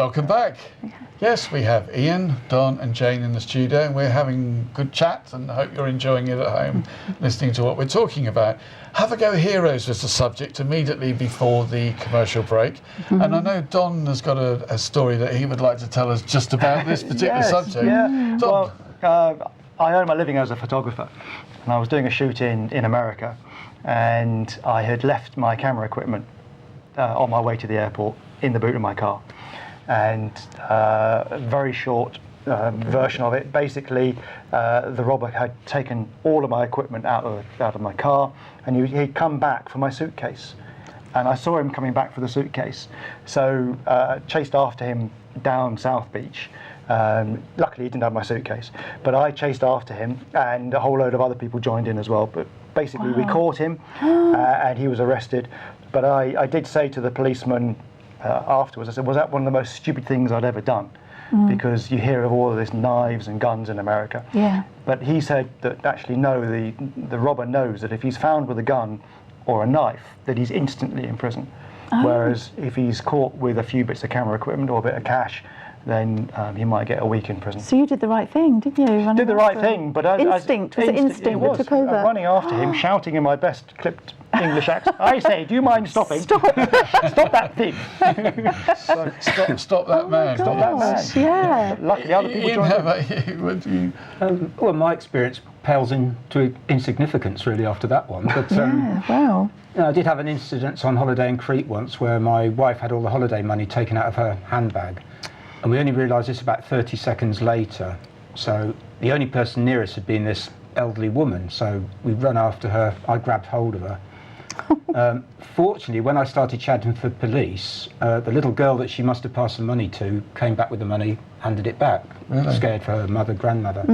Welcome back. Yes, we have Ian, Don and Jane in the studio, and we're having good chat, and I hope you're enjoying it at home, listening to what we're talking about. Have a Go Heroes was the subject immediately before the commercial break. And I know Don has got a story that he would like to tell us just about this particular subject. Yeah. Don. Well, I earn my living as a photographer, and I was doing a shoot in America, and I had left my camera equipment on my way to the airport in the boot of my car. And a very short version of it. Basically, the robber had taken all of my equipment out of my car, and he'd come back for my suitcase. And I saw him coming back for the suitcase, so chased after him down South Beach. Luckily, he didn't have my suitcase, but I chased after him, and a whole load of other people joined in as well. But basically, we caught him, and he was arrested. But I did say to the policeman afterwards, I said, was that one of the most stupid things I'd ever done? Because you hear of all of this knives and guns in America. Yeah. But he said that actually no, the robber knows that if he's found with a gun or a knife, that he's instantly in prison. Whereas if he's caught with a few bits of camera equipment or a bit of cash, then he might get a week in prison. So you did the right thing, didn't you? Did the right thing, but instinct. Was it instinct that took over? I'm running after him, shouting in my best clipped English accent. I say, do you mind stopping? Stop. Stop that thing. Stop that man. Stop that man. Yeah. Luckily, other people Ian, joined how in. about you? What do you... Well, my experience pales into insignificance really after that one. But Wow. I did have an incident on holiday in Crete once where my wife had all the holiday money taken out of her handbag. And we only realised this about 30 seconds later. So the only person near us had been this elderly woman. So we run after her. I grabbed hold of her. Fortunately, when I started chatting for police, the little girl that she must have passed the money to came back with the money, handed it back, scared for her mother, grandmother.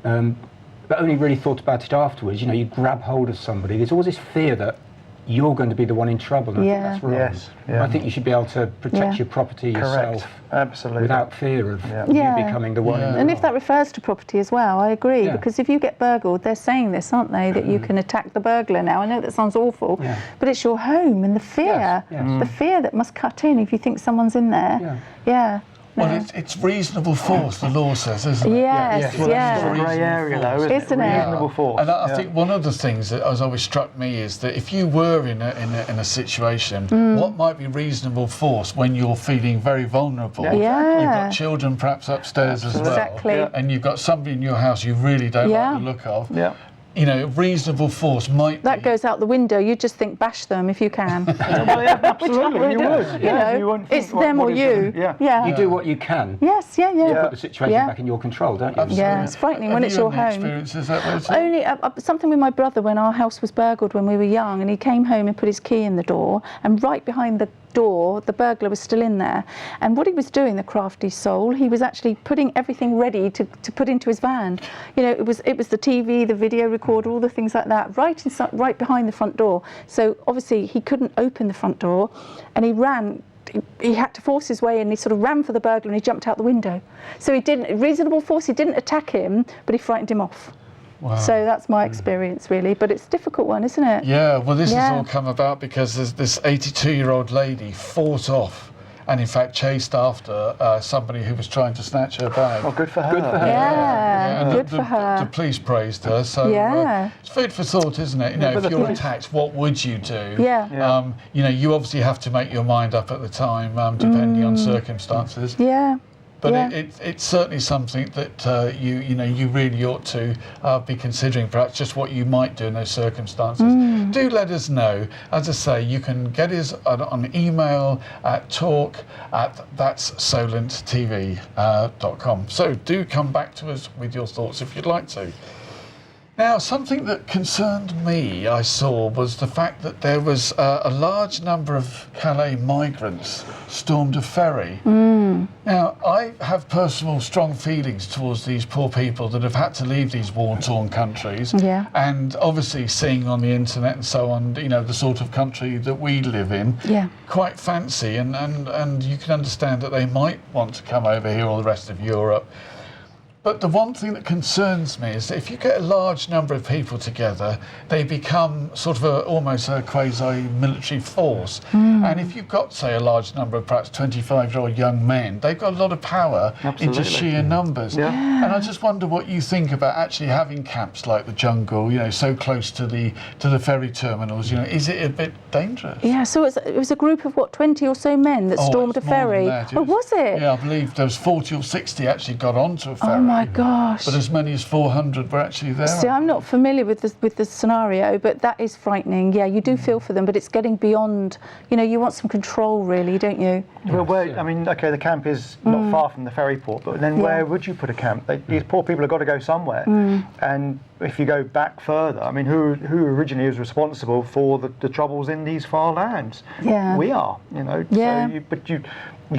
But only really thought about it afterwards. You know, you grab hold of somebody. There's always this fear that you're going to be the one in trouble. And I think that's wrong. Yes, yeah. I think you should be able to protect your property yourself. Absolutely. Without fear of you becoming the one in the And wrong. if that refers to property as well, I agree, because if you get burgled, they're saying this, aren't they, that you can attack the burglar now. I know that sounds awful, but it's your home, and the fear, the fear that must cut in if you think someone's in there. Well, it's reasonable force, the law says, isn't it? Yes, Well, that's the grey area, though, Isn't it? Reasonable force. And I think one of the things that has always struck me is that if you were in a situation, what might be reasonable force when you're feeling very vulnerable? You've got children perhaps upstairs as well. Exactly. And you've got somebody in your house you really don't like the look of. You know, reasonable force might That goes out the window. You just think, bash them if you can. Absolutely, you would. You know, it's them or you. You do what you can. Yes, To put the situation back in your control, don't you? Absolutely. Yeah, it's frightening when it's your home. Only Something with my brother when our house was burgled when we were young, and he came home and put his key in the door, and right behind the door the burglar was still in there, and what he was doing, the crafty soul, he was actually putting everything ready to put into his van. You know, it was the TV, the video recorder, all the things like that, right behind the front door. So obviously he couldn't open the front door, and he ran. He had to force his way in. He sort of ran for the burglar, and he jumped out the window. So he didn't, reasonable force, he didn't attack him, but he frightened him off. Wow. So that's my experience, really. But it's a difficult one, isn't it? Yeah, well, this has all come about because this 82-year-old lady fought off and, in fact, chased after somebody who was trying to snatch her bag. Well, good for her. Yeah, good for her. The police praised her. So it's food for thought, isn't it? You know, if you're attacked, what would you do? You know, you obviously have to make your mind up at the time, depending on circumstances. But it's certainly something that you really ought to be considering, perhaps just what you might do in those circumstances. Do let us know. As I say, you can get us on email at talk@thatssolenttv.com. So do come back to us with your thoughts if you'd like to. Now, something that concerned me, I saw, was the fact that there was a large number of Calais migrants stormed a ferry. Now, I have personal strong feelings towards these poor people that have had to leave these war-torn countries. And obviously seeing on the internet and so on, you know, the sort of country that we live in, quite fancy. And you can understand that they might want to come over here or the rest of Europe. But the one thing that concerns me is that if you get a large number of people together, they become sort of almost a quasi-military force. And if you've got, say, a large number of perhaps 25-year-old young men, they've got a lot of power into sheer numbers. And I just wonder what you think about actually having camps like the jungle, you know, so close to the ferry terminals. You know, is it a bit dangerous? Yeah, so it was a group of, what, 20 or so men that stormed a ferry? Oh, was it? Yeah, I believe there was 40 or 60 actually got onto a ferry. Oh my gosh. But as many as 400 were actually there. See, I'm not familiar with the scenario, but that is frightening. Yeah, you do feel for them, but it's getting beyond, you know, you want some control really, don't you? Well, where, I mean, okay, the camp is not far from the ferry port, but then where would you put a camp? These poor people have got to go somewhere. And if you go back further, I mean, who originally was responsible for the troubles in these far lands? Yeah. We are, you know. Yeah. So but you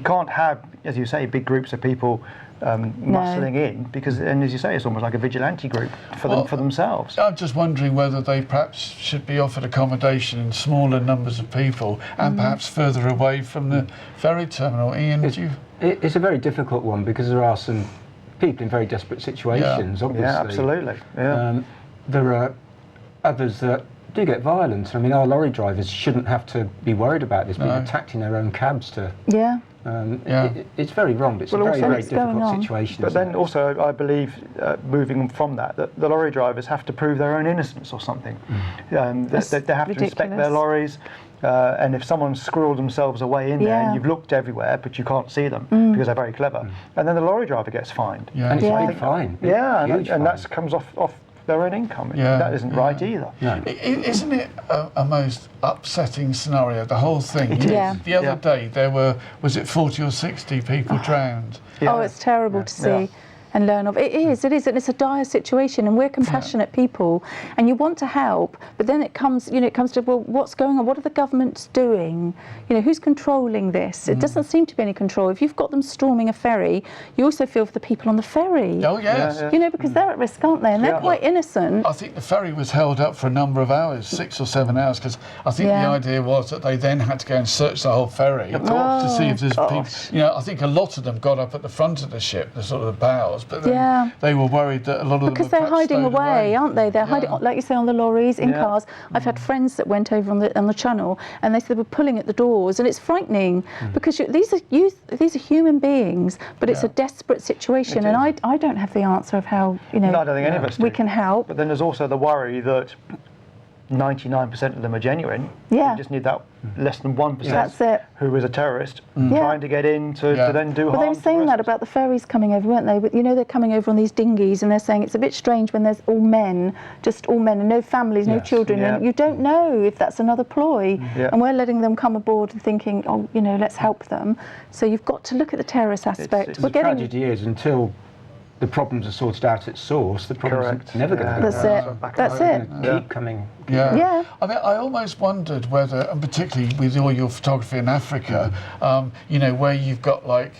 can't have, as you say, big groups of people muscling in, because, and as you say, it's almost like a vigilante group for themselves. I'm just wondering whether they perhaps should be offered accommodation in smaller numbers of people and perhaps further away from the ferry terminal. Ian, it's a very difficult one because there are some people in very desperate situations, obviously. Yeah, absolutely. Yeah. There are others that do get violent. I mean, our lorry drivers shouldn't have to be worried about this, being attacked in their own cabs to... it's very wrong, but it's a very, very difficult situation. But then also, I believe, moving from that the lorry drivers have to prove their own innocence or something. They have to inspect their lorries, and if someone's squirreled themselves away in there and you've looked everywhere, but you can't see them because they're very clever, and then the lorry driver gets fined. And it's a big fine. And that comes off their own income. That isn't right either. No. Isn't it a most upsetting scenario, the whole thing? The other day there was it 40 or 60 people drowned? Oh, it's terrible to see and learn of. It is, and it's a dire situation, and we're compassionate people, and you want to help, but then it comes to, well, what's going on? What are the governments doing? You know, who's controlling this? It doesn't seem to be any control. If you've got them storming a ferry, you also feel for the people on the ferry. Oh, yes. You know, because they're at risk, aren't they? And they're quite innocent. I think the ferry was held up for a number of hours, 6 or 7 hours, because I think the idea was that they then had to go and search the whole ferry to see if there's people. You know, I think a lot of them got up at the front of the ship, the sort of the bows, but then they were worried that a lot of them because they're hiding away, aren't they? They're hiding, like you say, on the lorries, in cars. I've had friends that went over on the channel, and they said they were pulling at the doors, and it's frightening because these are human beings, but it's a desperate situation, and I don't have the answer of how, you know, No, I don't think any of us do. we can help. But then there's also the worry that 99% of them are genuine. Yeah. You just need that less than 1% That's it. who is a terrorist trying to get in to then do harm. Well, they were saying that about the ferries coming over, weren't they? You know, they're coming over on these dinghies, and they're saying it's a bit strange when there's all men, and no families, no children, and you don't know if that's another ploy. And we're letting them come aboard and thinking, oh, you know, let's help them. So you've got to look at the terrorist aspect. The tragedy is, until the problems are sorted out at source, the problems are never going to go That's it. That's it. Keep coming. I mean, I almost wondered whether, and particularly with all your photography in Africa, you know, where you've got like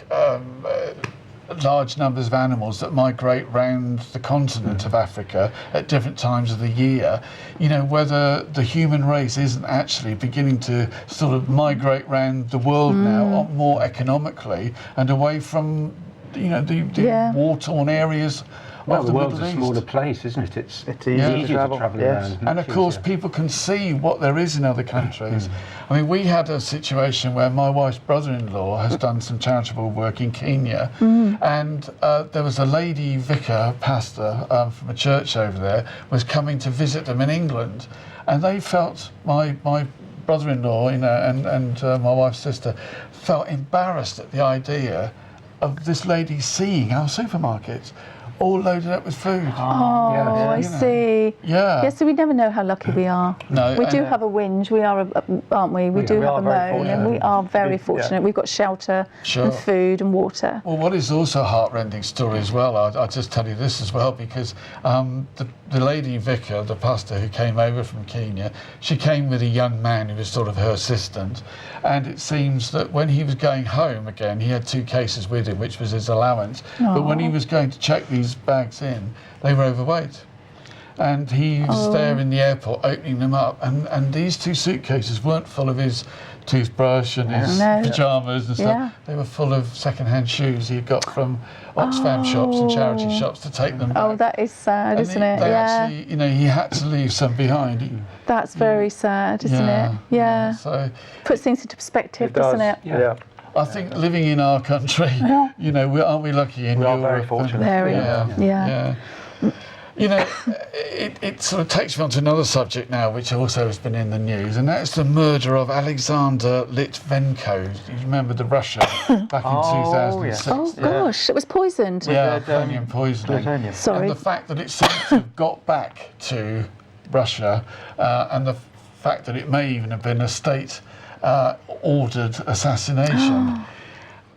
large numbers of animals that migrate round the continent of Africa at different times of the year, you know, whether the human race isn't actually beginning to sort of migrate round the world now more economically and away from, you know, the war-torn areas Well, of the the world's Middle a East. smaller place, isn't it? It's easier easier to travel around. And of course, people can see what there is in other countries. I mean, we had a situation where my wife's brother-in-law has done some charitable work in Kenya, and there was a lady vicar, pastor from a church over there, was coming to visit them in England, and they felt, my brother-in-law, you know, and my wife's sister, felt embarrassed at the idea of this lady seeing our supermarkets all loaded up with food. Oh, I see. Yeah. So we never know how lucky we are. No, we do have a whinge. We are, aren't we? We do have a moan, and we are very fortunate. We've got shelter and food and water. Well, what is also a heartrending story as well, I'll just tell you this as well, because the lady vicar, the pastor who came over from Kenya, she came with a young man who was sort of her assistant, and it seems that when he was going home again, he had 2 cases with him, which was his allowance, but when he was going to check these bags in, they were overweight. And he was there in the airport opening them up, and these 2 suitcases weren't full of his toothbrush and his No. pyjamas and stuff. Yeah. They were full of second-hand shoes he got from Oxfam shops and charity shops to take them back. Oh, that is sad, And isn't it? they Yeah. actually, he had to leave some behind. That's very sad, isn't it? Yeah. So Puts things into perspective, doesn't it? Yeah. I think living in our country, aren't we lucky in We are Europe? very fortunate. Very. Yeah. Yeah. It sort of takes me on to another subject now, which also has been in the news, and that's the murder of Alexander Litvenko. You remember the Russia back in 2006? Oh gosh, it was poisoned. Yeah, plutonium poisoning. Plutonium. Sorry. And the fact that it seems to have got back to Russia, and the fact that it may even have been a state-ordered assassination.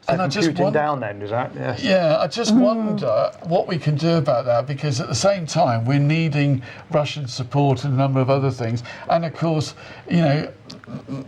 And I just computing wonder, down then, is that? Yes. yeah, I just wonder what we can do about that, because at the same time we're needing Russian support and a number of other things, and of course,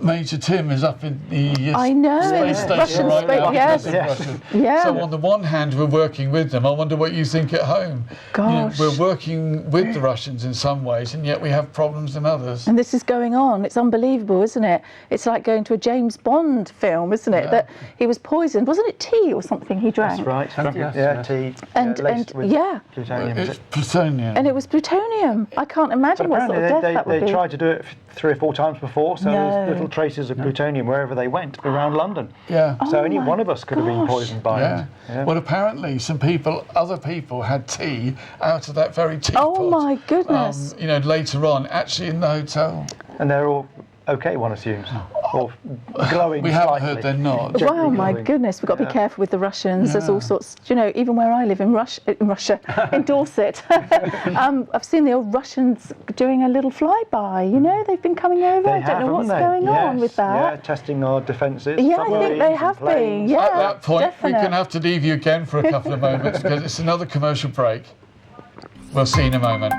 Major Tim is up in the I know, space station Russian right now. yes. Russian. Yeah. So on the one hand, we're working with them. I wonder what you think at home. Gosh. We're working with the Russians in some ways, and yet we have problems in others. And this is going on. It's unbelievable, isn't it? It's like going to a James Bond film, isn't it? Yeah. That he was poisoned. Wasn't it tea or something he drank? That's right. Yes, Yeah, yeah. tea. And- laced with yeah. plutonium. is It's it? plutonium. And it was plutonium. I can't imagine what sort of death that would they be. tried to do it 3 or 4 times before, so No. there's little traces of plutonium wherever they went around London. Yeah. So only my one of us could have been gosh. poisoned by Yeah. it. Yeah. Well, apparently, other people had tea out of that very teapot. Oh, my goodness. Later on, actually in the hotel. And they're all okay, one assumes, or glowing We haven't slightly. heard they're not. Wow, Gently my glowing. goodness, we've got to be careful with the Russians. There's all sorts, even where I live in Russia, in Dorset, I've seen the old Russians doing a little flyby, they've been coming over. I don't know what's going on with that. Yeah, testing our defences. Yeah, I think they have been, yeah. At that point, we're definite. going to have to leave you again for a couple of moments because it's another commercial break. We'll see you in a moment.